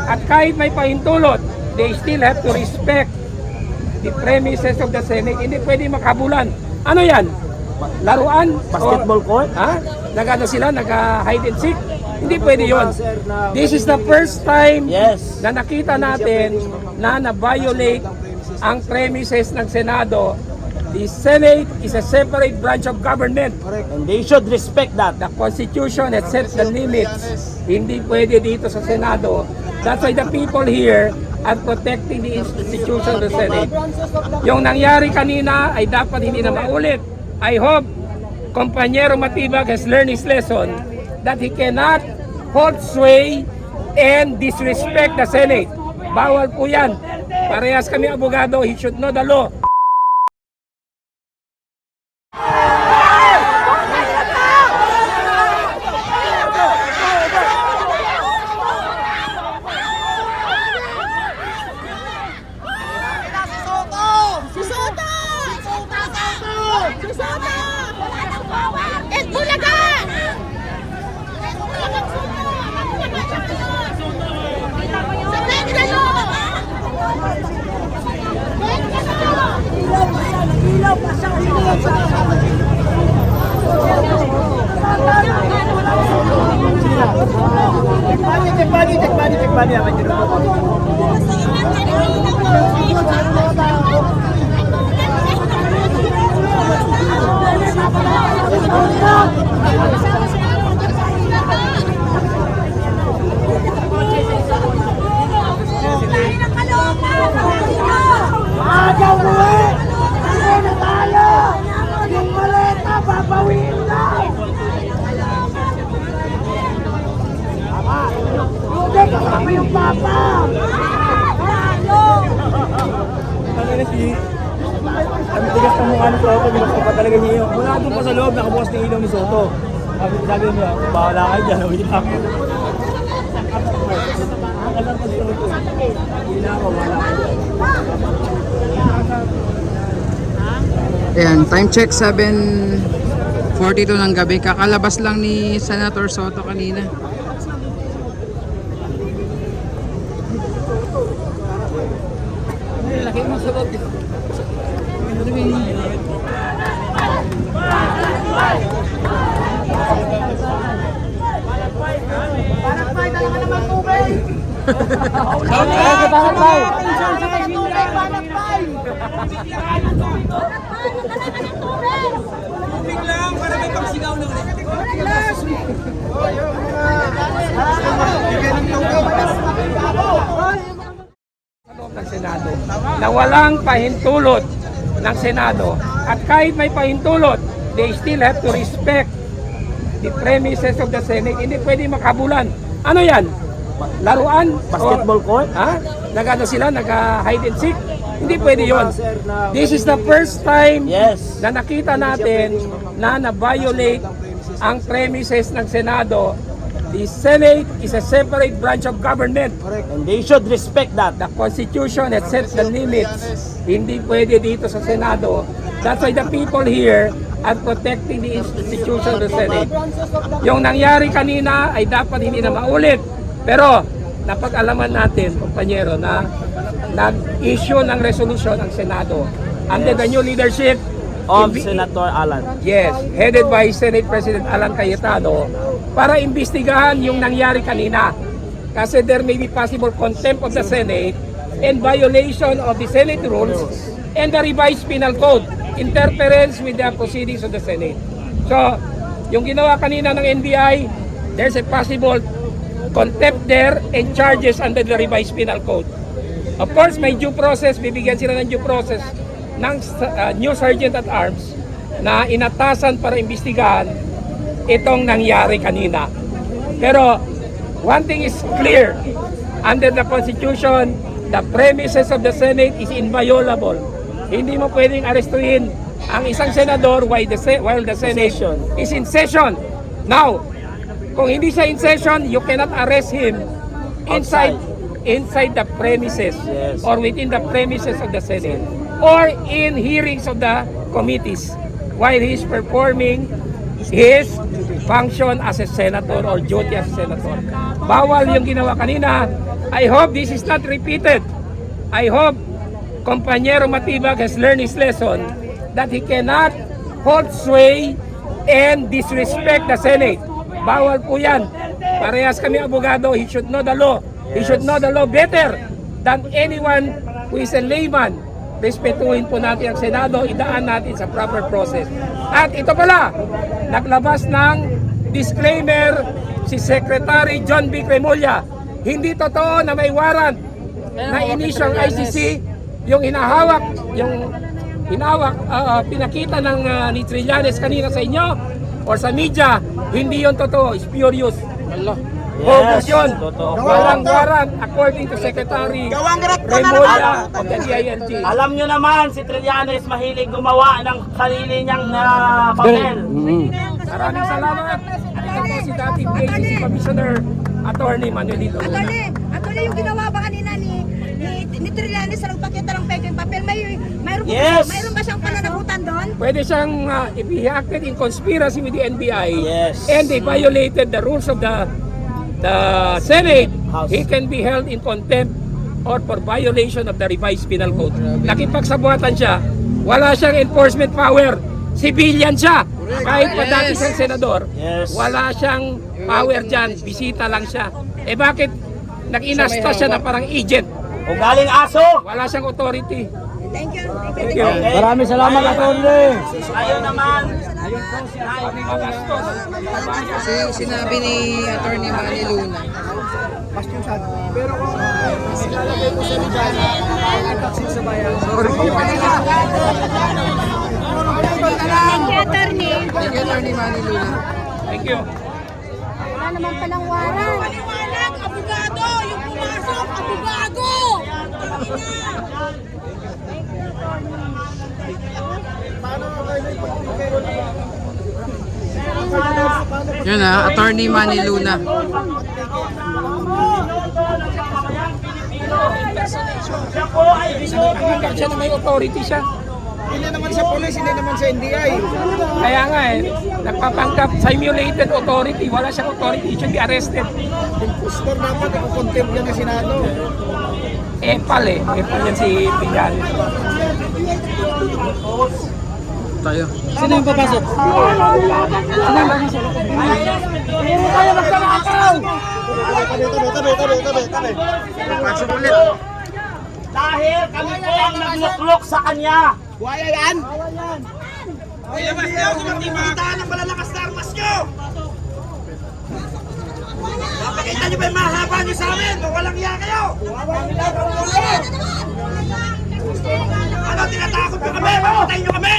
At kahit may pahintulot, they still have to respect the premises of the Senate. Hindi pwede makabulan. Ano yan? Laruan? Basketball court? Ha? Nag-ano sila? Nag-hide and seek? Hindi pwede yun. This is the first time na nakita natin na na-violate ang premises ng Senado. The Senate is a separate branch of government. And they should respect that. The Constitution has set the limits. Hindi pwede dito sa Senado. That's why the people here are protecting the institution of the Senate. Yung nangyari kanina ay dapat hindi na maulit. I hope Kompanyero Matibag has learned his lesson that he cannot hold sway and disrespect the Senate. Bawal po yan. Parehas kami abogado, he should know the law. Yung papa! Ang tigas ng mukha ni Soto, binuksan pa talaga niya yun. Mula doon pa sa loob, nakabukas ng ilaw ni Soto. Sabi niya, bahala kayo dyan, huwag niya ako. Ang kasar pa si Soto. Hindi na ako, bahala kayo dyan. Ayan, time check 7:42 ng gabi. Kakalabas lang ni Senator Soto kanina. Laki mo sa loob. Ng Senado na walang pahintulot ng Senado, at kahit may pahintulot, they still have to respect the premises of the Senate. Hindi pwede makabulan. Ano yan? Laruan? Basketball court? Ha? Nag-ano sila? Nag-hide and seek? Hindi pwede yun. This is the first time na nakita natin na na-violate ang premises ng Senado. The Senate is a separate branch of government. And they should respect that. The Constitution has set the limits. Hindi pwede dito sa Senado. That's why the people here are protecting the institution of the Senate. Yung nangyari kanina ay dapat hindi na maulit. Pero napag-alaman natin, kompanyero, na nag-issue ng resolution ang Senado under the new leadership Of Senator Alan. Yes, headed by Senate President Alan Cayetano, para imbestigahan yung nangyari kanina. Kasi there may be possible contempt of the Senate and violation of the Senate rules and the revised penal code, interference with the proceedings of the Senate. So, yung ginawa kanina ng NBI, there's a possible contempt there and charges under the revised penal code. Of course, may due process, bibigyan sila ng due process ng new sergeant at arms na inatasan para imbestigahan itong nangyari kanina. Pero one thing is clear, under the Constitution, the premises of the Senate is inviolable. Hindi mo pwedeng arestuhin ang isang senador while the Senate is in session. Now, kung hindi siya in session, you cannot arrest him inside the premises or within the premises of the Senate or in hearings of the committees while he is performing his function as a senator or duty as a senator. Bawal yung ginawa kanina. I hope this is not repeated. I hope Compañero Matibag has learned his lesson that he cannot hold sway and disrespect the Senate. Bawal po yan. Parehas kami abogado. He should know the law. He should know the law better than anyone who is a layman. Respetuhin po natin ang Senado, idaan natin sa proper process. At ito pala, naglabas ng disclaimer si Secretary John B. Cremulya. Hindi totoo na may warrant na inisyong ICC yung hinahawak, pinakita ng ni Trillanes kanina sa inyo or sa media, hindi yon totoo, spurious. Bogus yun. Walang warrant according to Secretary Remulla of the DILG. Alam nyo naman, si Trillanes mahilig gumawa ng sarili niyang papel. Maraming salamat. Ito po si dating PCC Commissioner Attorney Manuelito Luna. Attorney, yung ginawa ba kanina ni Trillanes sa nagpakita ng peking papel, Yes. mayroon ba siyang pananagutan doon? Pwede siyang if he acted in conspiracy with the NBI Yes. and they violated the rules of the Senate, House. he can be held in contempt or for violation of the revised penal code. Nakipagsabuatan siya, wala siyang enforcement power. Civilian siya. Kahit pa dati siyang senador, Yes. wala siyang power dyan. Bisita lang siya. Eh bakit nag-inasta siya na parang agent? Kung galing aso, Wala siyang authority. Thank you. Thank you. Maraming salamat, Atty. ayun naman. Kasi yung sinabi ni Attorney Manny Luna. Thank you, Attorney. Thank you, Attorney Manny Luna. Thank you. Wala naman palang warang. Paliwanag, abogado! Yung pumasok, abogado! Yun Attorney Manny Luna. Siya po ay Nakikita siya na may authority siya. Hindi naman sa police, hindi naman sa NBI. Kaya nga nagpapanggap simulated authority. Wala siyang authority. He should be arrested. Impostor dapat, ako contempt yan sa Senado. Epal yan si Trillanes. Tayo. Sino yung papasok? Pasok ulit. dahil kami po ang nagluklok sa kanya. Buhaya yan! Ilabas niyo kung magkikitaan ng malalakas na armas niyo! Papakita niyo ba yung mahaba niyo sa amin? Walang iya kayo! Ano, tinatakot niyo kami? Papatayin niyo kami!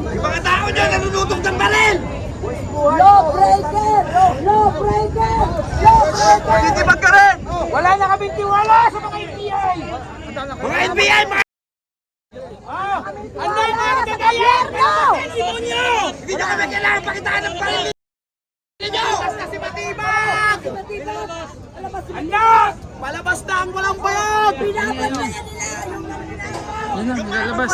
Yung mga tao niyo nanunutog ng baril! Lawbreaker! Lawbreaker! Lawbreaker! Titibag ka rin! Wala na kaming tiwala sa mga NBI! Mga NBI! Anday na ang gagayan! Demonyo! Hindi nyo kami kailangan pakitaan ng baril ninyo! Palabas na si Matibag! Anak! Palabas na ang walang bayad! Yan na, nilalabas.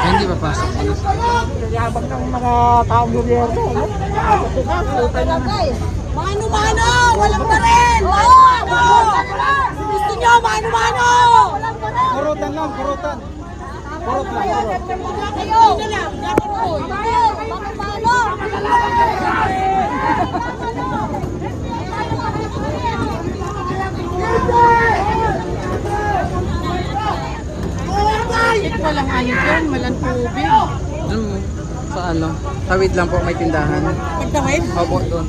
Hindi papasok. Yabang ng mga taong gobyerno. Mano-mano! Walang baril! Gusto nyo, mano-mano! Kurutan lang, kurutan. Kurot lang, kurot. Wala kayo! Mano-mano! Walang ayos yan, walang tubig. Doon sa ano, tawid lang po may tindahan. Pagtawid? Opo, doon.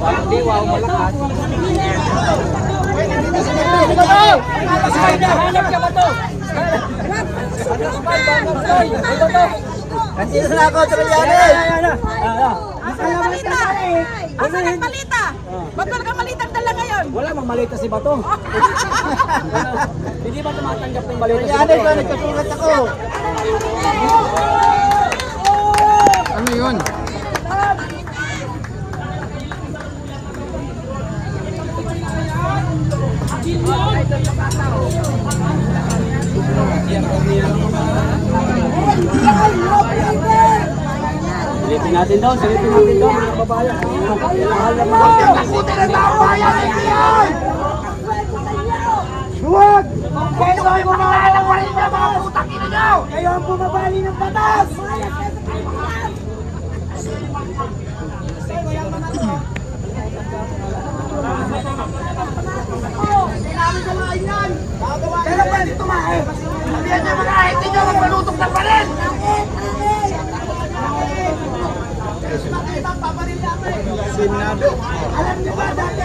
Hindi, wow, malakas. Hanap ka ba to? Nandito na ako, Trillanes! Balita! Asa ng balita? Ba't wala kang malitang dala ngayon? Wala mang malita si Bato. Hindi ba tumatanggap ng malita si Bato? Nagkasulat ako. Ano yun? Silipin natin doon mga kababayan. Mahal na mahal. Huwag! Kayo ay bumabali ng mga putang ina nyo! Kayo ang bumabali ng batas! Pero pwede tumahe! Sabihan niya mga hindi nyo magpalutok ng parin! Senado! Alam niyo ba dati